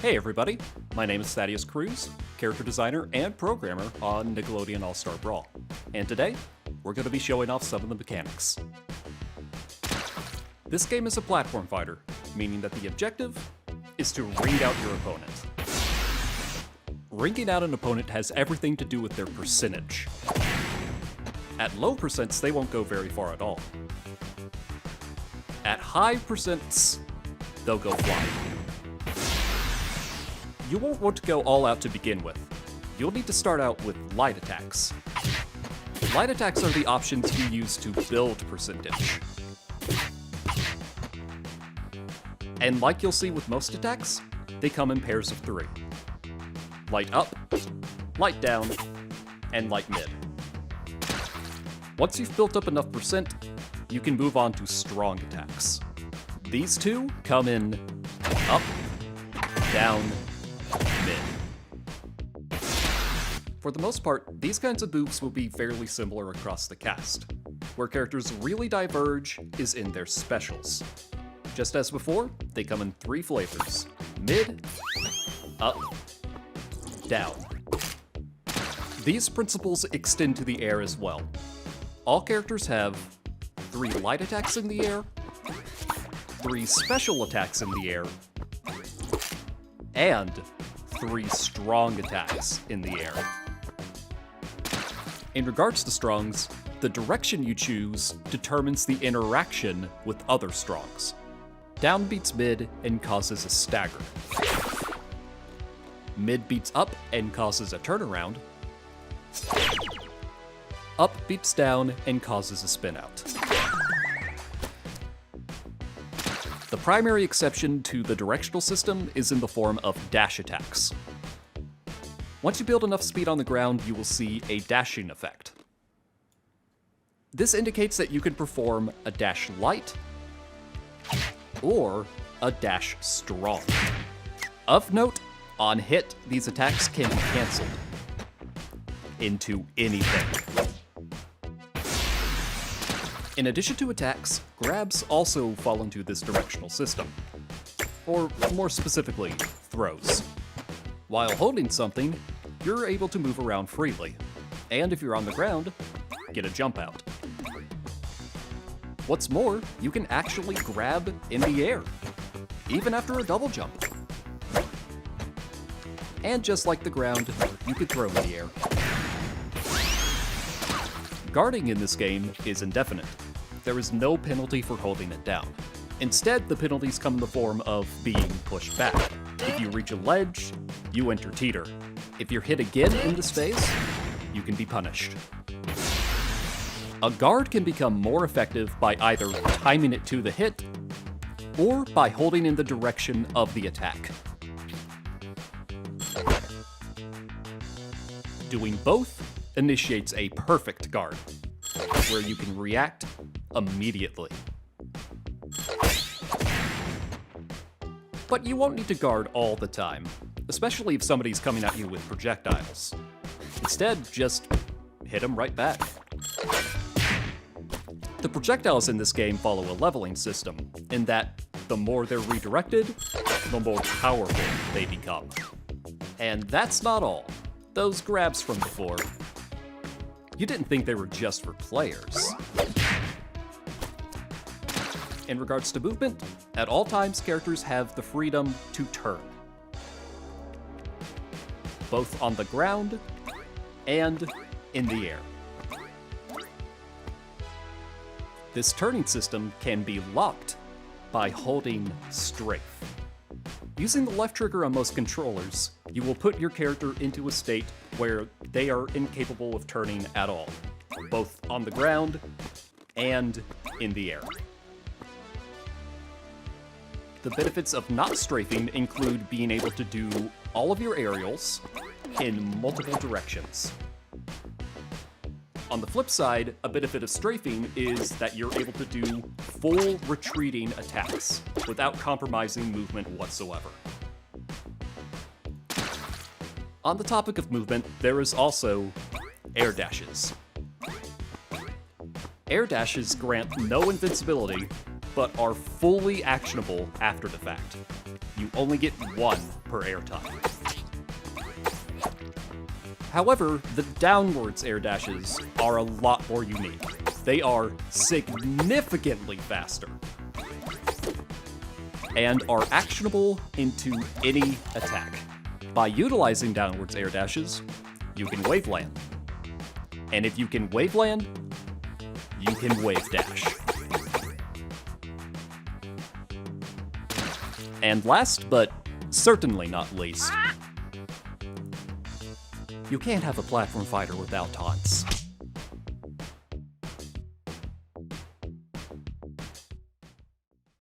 Hey everybody, my name is Thaddeus Cruz, character designer and programmer on Nickelodeon All-Star Brawl. And today, we're going to be showing off some of the mechanics. This game is a platform fighter, meaning that the objective is to ring out your opponent. Ringing out an opponent has everything to do with their percentage. At low percents, they won't go very far at all. At high percents, they'll go flying. You won't want to go all out to begin with. You'll need to start out with light attacks. Light attacks are the options you use to build percentage. And like you'll see with most attacks, they come in pairs of 3. Light up, light down, and light mid. Once you've built up enough percent, you can move on to strong attacks. These two come in up, down, mid. For the most part, these kinds of moves will be fairly similar across the cast. Where characters really diverge is in their specials. Just as before, they come in 3 flavors: mid, up, down. These principles extend to the air as well. All characters have 3 light attacks in the air, 3 special attacks in the air, and 3 strong attacks in the air. In regards to strongs, the direction you choose determines the interaction with other strongs. Down beats mid and causes a stagger. Mid beats up and causes a turnaround. Up beats down and causes a spin out. The primary exception to the directional system is in the form of dash attacks. Once you build enough speed on the ground, you will see a dashing effect. This indicates that you can perform a dash light or a dash strong. Of note, on hit, these attacks can be cancelled into anything. In addition to attacks, grabs also fall into this directional system. Or more specifically, throws. While holding something, you're able to move around freely, and if you're on the ground, get a jump out. What's more, you can actually grab in the air, even after a double jump. And just like the ground, you could throw in the air. Guarding in this game is indefinite. There is no penalty for holding it down. Instead, the penalties come in the form of being pushed back. If you reach a ledge, you enter teeter. If you're hit again in the space, you can be punished. A guard can become more effective by either timing it to the hit, or by holding in the direction of the attack. Doing both initiates a perfect guard, where you can react immediately. But you won't need to guard all the time, especially if somebody's coming at you with projectiles. Instead, just hit them right back. The projectiles in this game follow a leveling system, in that the more they're redirected, the more powerful they become. And that's not all. Those grabs from before, you didn't think they were just for players. In regards to movement, at all times characters have the freedom to turn. Both on the ground and in the air. This turning system can be locked by holding strafe. Using the left trigger on most controllers, you will put your character into a state where they are incapable of turning at all, both on the ground and in the air. The benefits of not strafing include being able to do all of your aerials in multiple directions. On the flip side, a benefit of strafing is that you're able to do full retreating attacks without compromising movement whatsoever. On the topic of movement, there is also air dashes. Air dashes grant no invincibility, but are fully actionable after the fact. You only get one per air time. However, the downwards air dashes are a lot more unique. They are significantly faster and are actionable into any attack. By utilizing downwards air dashes, you can wave land. And if you can wave land, you can wave dash. And last, but certainly not least, you can't have a platform fighter without taunts.